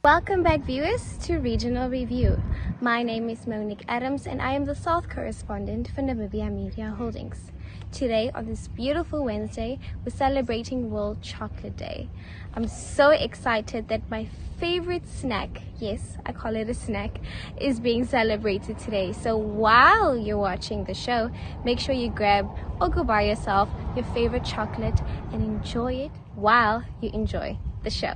Welcome back, viewers, to Regional Review. My name is Monique Adams and I am the South Correspondent for Namibia Media Holdings. Today, on this beautiful Wednesday, we're celebrating World Chocolate Day. I'm so excited that my favorite snack, yes, I call it a snack, is being celebrated today. So while you're watching the show, make sure you grab or go buy yourself your favorite chocolate and enjoy it while you enjoy the show.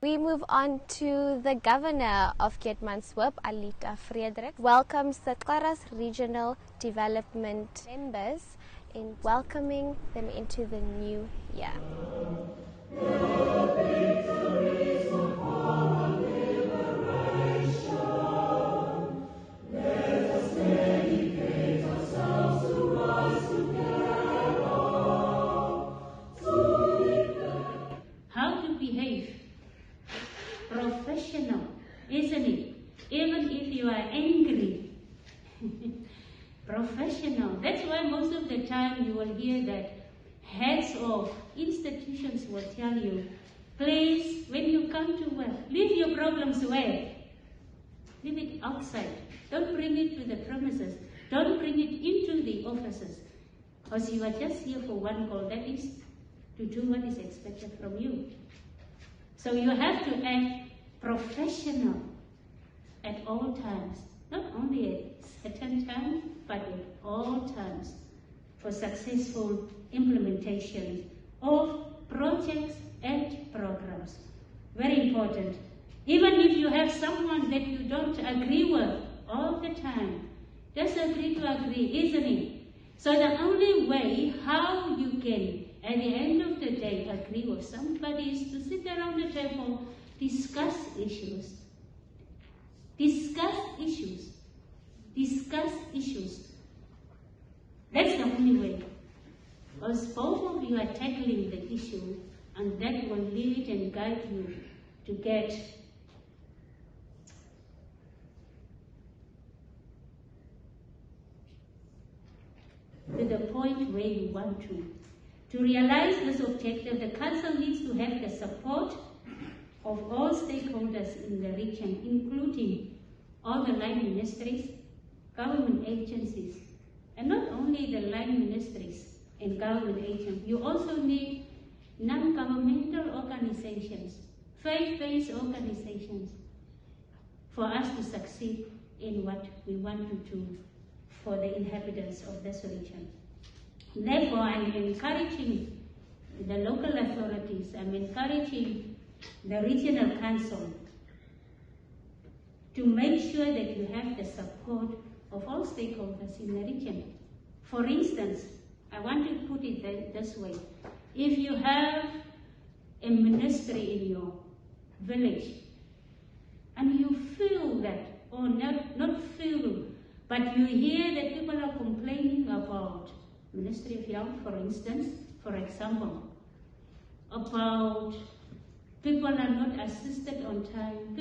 We move on to the governor of Keetmanshoop, Alita Frederik, welcomes the Qaras Regional Development members in welcoming them into the new year. How to behave. Professional, isn't it? Even if you are angry. Professional. That's why most of the time you will hear that heads of institutions will tell you, please, when you come to work, leave your problems where? Leave it outside. Don't bring it to the premises. Don't bring it into the offices. Because you are just here for one goal, that is to do what is expected from you. So you have to act professional at all times, not only at certain times, but at all times for successful implementation of projects and programs. Very important. Even if you have someone that you don't agree with all the time, just agree to agree, isn't it? So the only way how you can at the end of the day agree with somebody is to sit around the table, discuss issues. Discuss issues. Discuss issues. That's the only way. Because both of you are tackling the issue, and that will lead and guide you to get to the point where you want to. To realize this objective, the Council needs to have the support of all stakeholders in the region, including all the line ministries, government agencies, and not only the line ministries and government agencies. You also need non-governmental organizations, faith-based organizations, for us to succeed in what we want to do for the inhabitants of this region. Therefore, I'm encouraging the local authorities, I'm encouraging the regional council to make sure that you have the support of all stakeholders in the region. For instance, I want to put it this way. If you have a ministry in your village and you feel that, or not feel, but you hear that people are complaining about Ministry of Health, for instance, for example, about people are not assisted on time,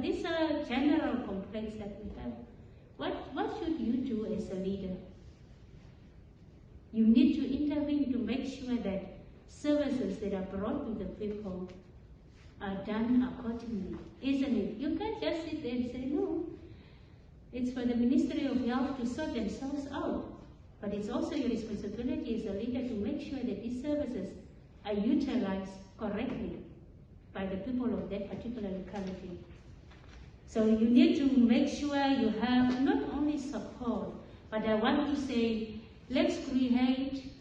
these are general complaints that we have. What should you do as a leader? You need to intervene to make sure that services that are brought to the people are done accordingly, isn't it? You can't just sit there and say, no, it's for the Ministry of Health to sort themselves out. But it's also your responsibility as a leader to make sure that these services are utilized correctly by the people of that particular locality. So you need to make sure you have not only support, But I want to say, let's create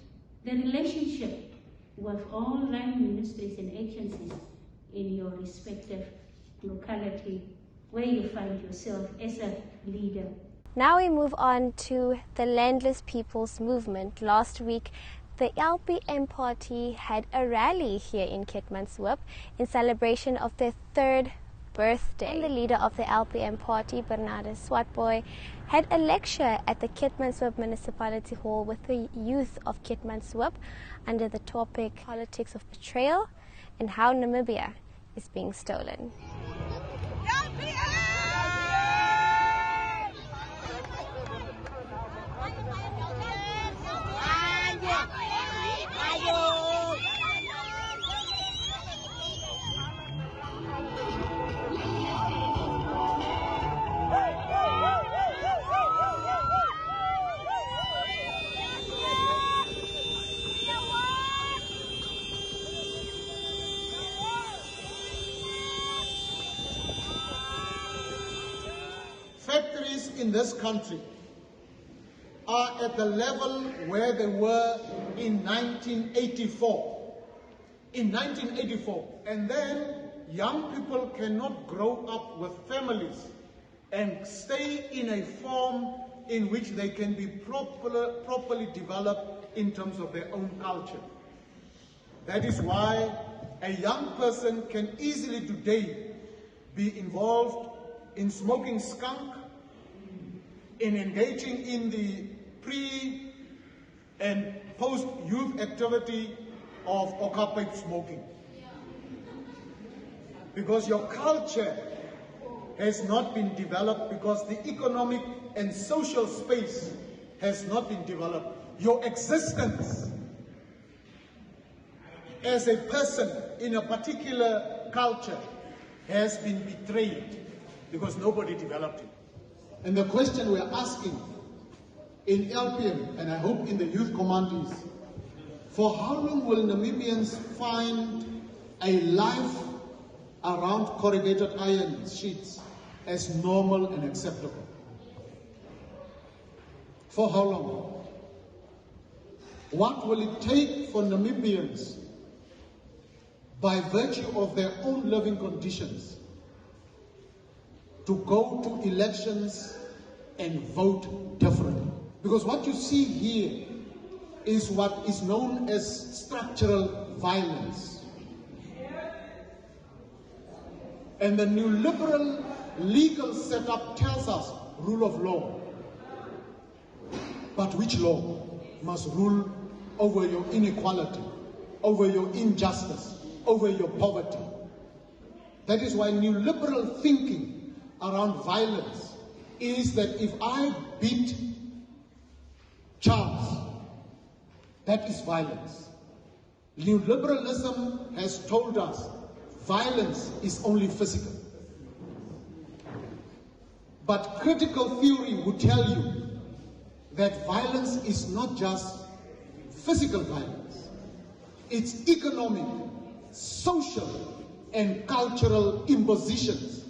the relationship with all line ministries and agencies in your respective locality where you find yourself as a leader. Now we move on to the Landless People's Movement. Last week, the LPM party had a rally here in Keetmanshoop in celebration of their 3rd birthday. And the leader of the LPM party, Bernardus Swartboy, had a lecture at the Keetmanshoop Municipality Hall with the youth of Keetmanshoop under the topic Politics of Betrayal and How Namibia is Being Stolen. Factories in this country are at the level where they were in 1984. In 1984. And then young people cannot grow up with families and stay in a form in which they can be properly developed in terms of their own culture. That is why a young person can easily today be involved in smoking skunk, in engaging in the pre- and post-youth activity of oka pipe smoking. Because your culture has not been developed, because the economic and social space has not been developed. Your existence as a person in a particular culture has been betrayed because nobody developed it. And the question we're asking in LPM, and I hope in the youth command, is, for how long will Namibians find a life around corrugated iron sheets as normal and acceptable? For how long? What will it take for Namibians, by virtue of their own living conditions, to go to elections and vote differently? Because what you see here is what is known as structural violence. And the new liberal legal setup tells us rule of law. But which law must rule over your inequality, over your injustice, over your poverty? That is why new liberal thinking around violence is that if I beat Charles, that is violence. New liberalism has told us violence is only physical. But critical theory would tell you that violence is not just physical violence. It's economic, social, and cultural impositions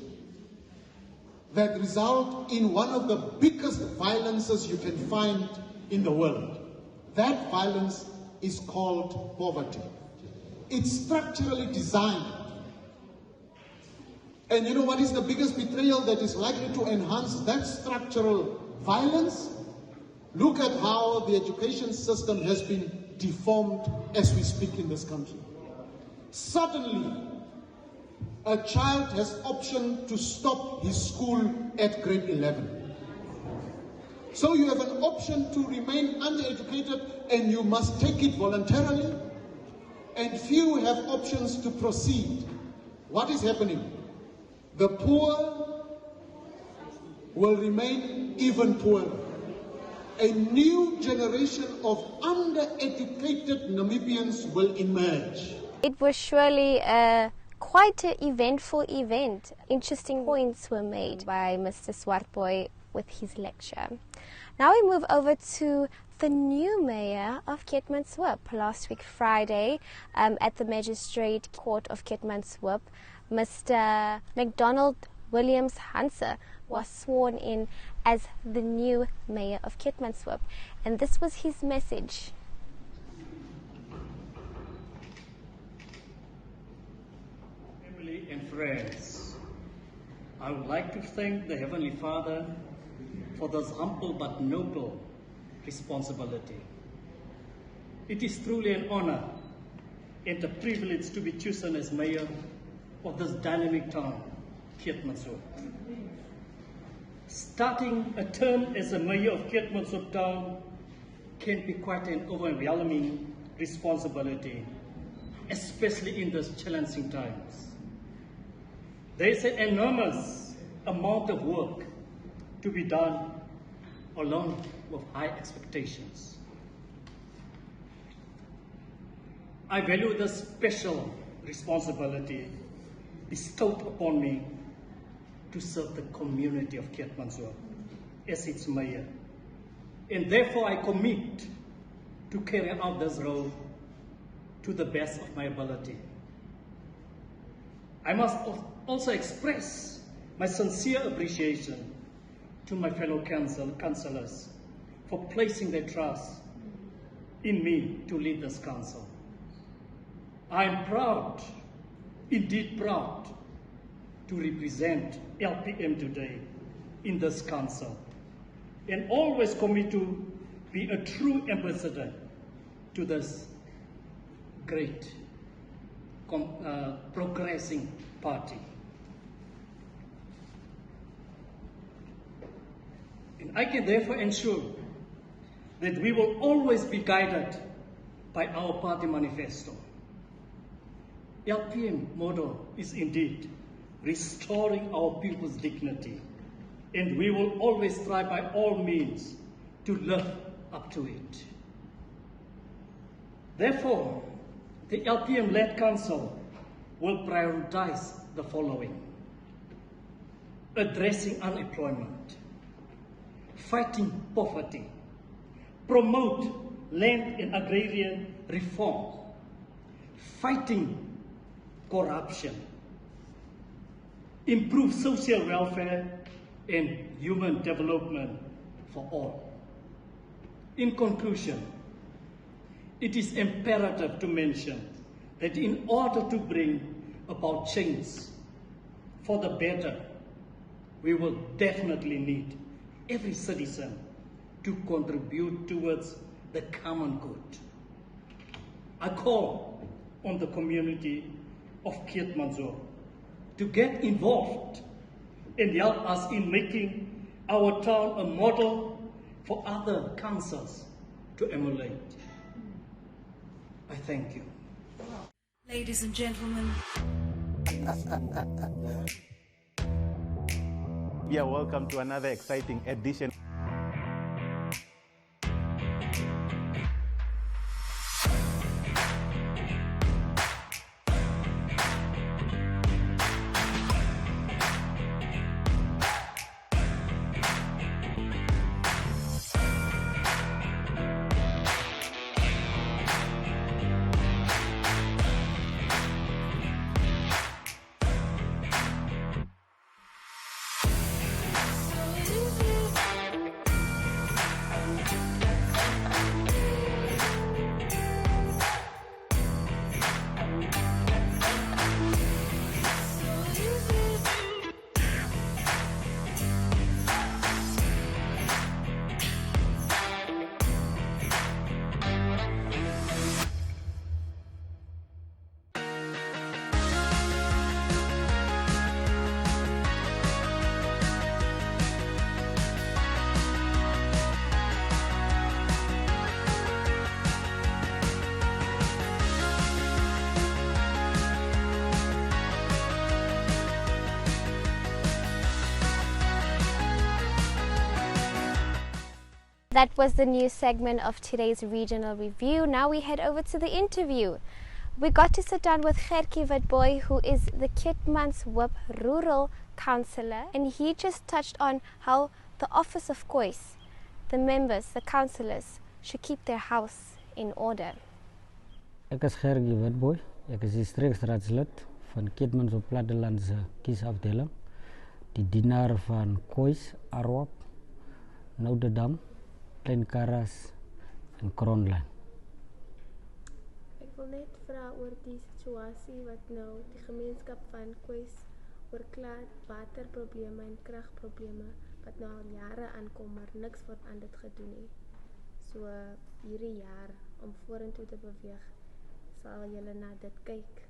that result in one of the biggest violences you can find in the world. That violence is called poverty. It's structurally designed. And you know what is the biggest betrayal that is likely to enhance that structural violence? Look at how the education system has been deformed as we speak in this country. Suddenly, a child has option to stop his school at grade 11. So you have an option to remain undereducated and you must take it voluntarily. And few have options to proceed. What is happening? The poor will remain even poorer. A new generation of undereducated Namibians will emerge. It was surely quite an eventful event. Interesting points were made by Mr. Swartboy with his lecture. Now we move over to the new mayor of Keetmanshoop. Last week Friday, at the Magistrate Court of Keetmanshoop, Mr. McDonald Williams Hanse was sworn in as the new mayor of Keetmanshoop, and this was his message. Family and friends, I would like to thank the Heavenly Father for this humble but noble responsibility. It is truly an honor and a privilege to be chosen as mayor of this dynamic town, Keetmanshoop. Starting a term as a mayor of Keetmanshoop town can be quite an overwhelming responsibility, especially in these challenging times. There is an enormous amount of work to be done along with high expectations. I value the special responsibility bestowed upon me to serve the community of Keetmanshoop as its mayor, and therefore I commit to carry out this role to the best of my ability. I must also express my sincere appreciation to my fellow councillors for placing their trust in me to lead this council. I am proud, indeed proud, to represent LPM today in this council, and always commit to be a true ambassador to this great progressing party. And I can therefore ensure that we will always be guided by our party manifesto. LPM motto is indeed restoring our people's dignity, and we will always try by all means to live up to it. Therefore, the LPM-led Council will prioritize the following: addressing unemployment, fighting poverty, promote land and agrarian reform, fighting corruption, improve social welfare and human development for all. In conclusion, it is imperative to mention that in order to bring about change for the better, we will definitely need every citizen to contribute towards the common good. I call on the community of Keetmanshoop to get involved and help us in making our town a model for other councils to emulate. I thank you. Ladies and gentlemen. Yeah, welcome to another exciting edition. That was the news segment of today's regional review. Now we head over to the interview. We got to sit down with Gertjie Witbooi, who is the Keetmanshoop Rural Councillor, and he just touched on how the office of Kois, the members, the councillors, should keep their house in order. Ek is Gertjie Witbooi. Ek is die streeksraadslid van Keetmanshoop Plattelandse kiesafdeling. die dienaar van Kois, Arwap, Noudedam, Klein Karas en Kronlyn. Ek wil net vra oor die situasie wat nou die gemeenskap van Kois oorkla waterprobleme en kragprobleme wat nou al jare aankom, maar niks word aan dit gedoen nie. So hierdie jaar om vorentoe te beweeg, sal julle na dit kyk.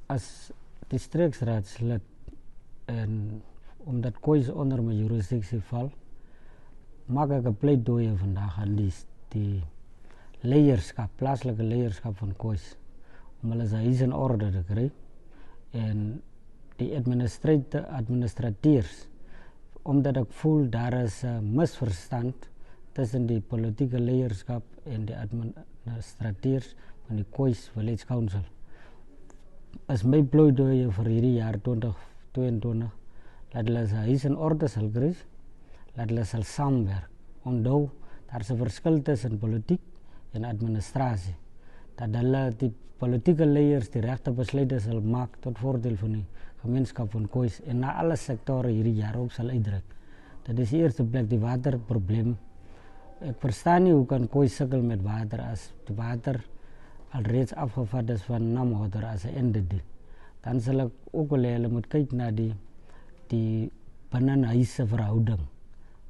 As distriksraadslid en omdat Kois onder my jurisdiksie val, maak ek 'n pleidooi vandag aan die leierskap, plaaslike leierskap van Kois, om hulle se huis in orde te kry en die administrateurs, omdat ek voel daar is 'n misverstand tussen die politieke leierskap en die administrateurs van die Kois Village Council. Is my pleidooi vir hierdie jaar 2022 dat hulle se huis in orde sal kry, dat hulle sal saamwerk. Onthou, daar is 'n verskil tussen politiek en administrasie. Dat hulle die politieke leiers die regte besluite sal maak tot voordeel van die gemeenskap van Kois en na alle sektore hierdie jaar ook sal uitdruk. Dit is die eerste plek die waterprobleem. Ek verstaan nie hoe kan Kois sukkel met water as die water alreeds afgevat is van Namhoder as 'n entity. Dan sal ek ook wil hê hulle moet kyk na die binnenhuise verhouding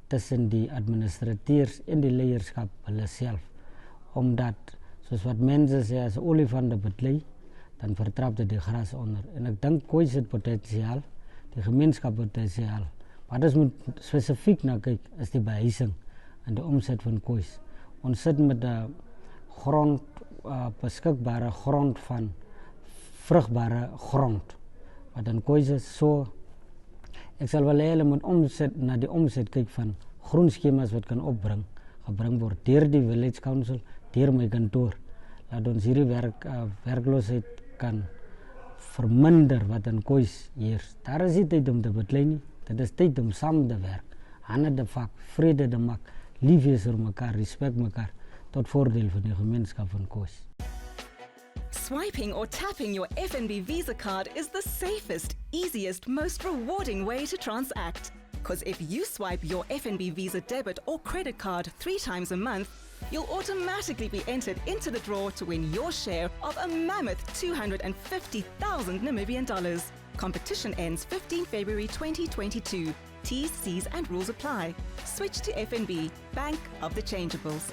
tussen die administrateurs en die leierskap hulle self. Omdat, soos wat mense sê, as olifante beklei, dan vertrap dit die gras onder. En ek dink Kois het potensiaal, die gemeenskap potensiaal. Maar ons moet spesifiek na kyk, is die behuising en die omset van Kois. Ons sit met 'n grond, beskikbare grond van vrugbare grond. Wat in Kois is so, ek sal wel hê hulle moet na die omset kyk van groenskemas wat kan gebring word deur die Village Council, deur my kantoor. Laat ons hierdie werkloosheid kan verminder wat in Kois heers. Daar is nie tyd om te beklei nie. Dit is tyd om saam te werk, hande te vat, vrede te maak, lief wees vir mekaar, respek mekaar, tot voordeel van die gemeenskap van Kois. Swiping or tapping your FNB Visa card is the safest, easiest, most rewarding way to transact. Because if you swipe your FNB Visa debit or credit card 3 times a month, you'll automatically be entered into the draw to win your share of a mammoth 250,000 Namibian dollars. Competition ends 15 February 2022. T's, C's and rules apply. Switch to FNB, Bank of the Changeables.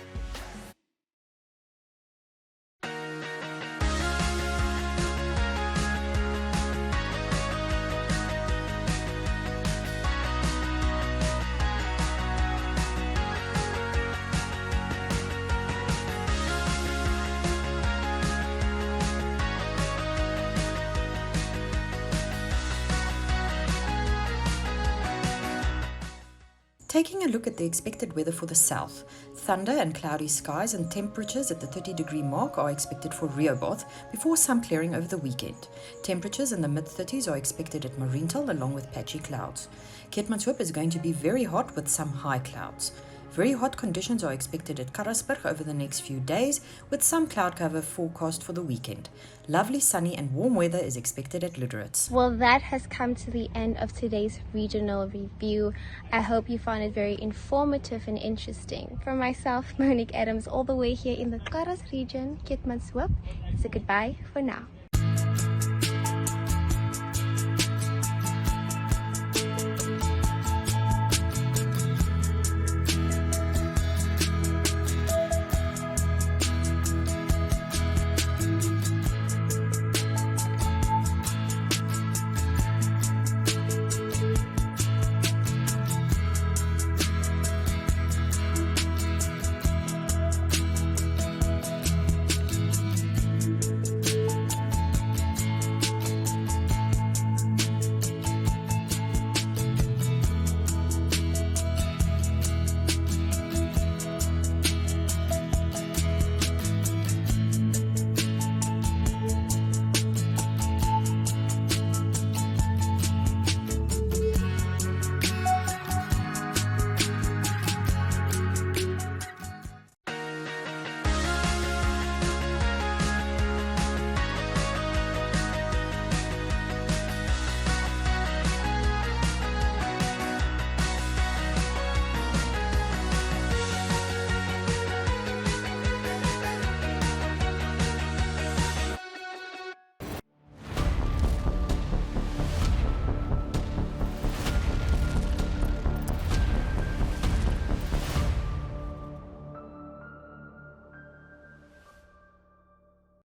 Taking a look at the expected weather for the south, thunder and cloudy skies and temperatures at the 30-degree mark are expected for Rehoboth before some clearing over the weekend. Temperatures in the mid-30s are expected at Mariental along with patchy clouds. Keetmanshoop is going to be very hot with some high clouds. Very hot conditions are expected at Karasburg over the next few days with some cloud cover forecast for the weekend. Lovely sunny and warm weather is expected at Luderitz. Well, that has come to the end of today's regional review. I hope you found it very informative and interesting. For myself, Monique Adams, all the way here in the Karas region, Keetmanshoop, it's a goodbye for now.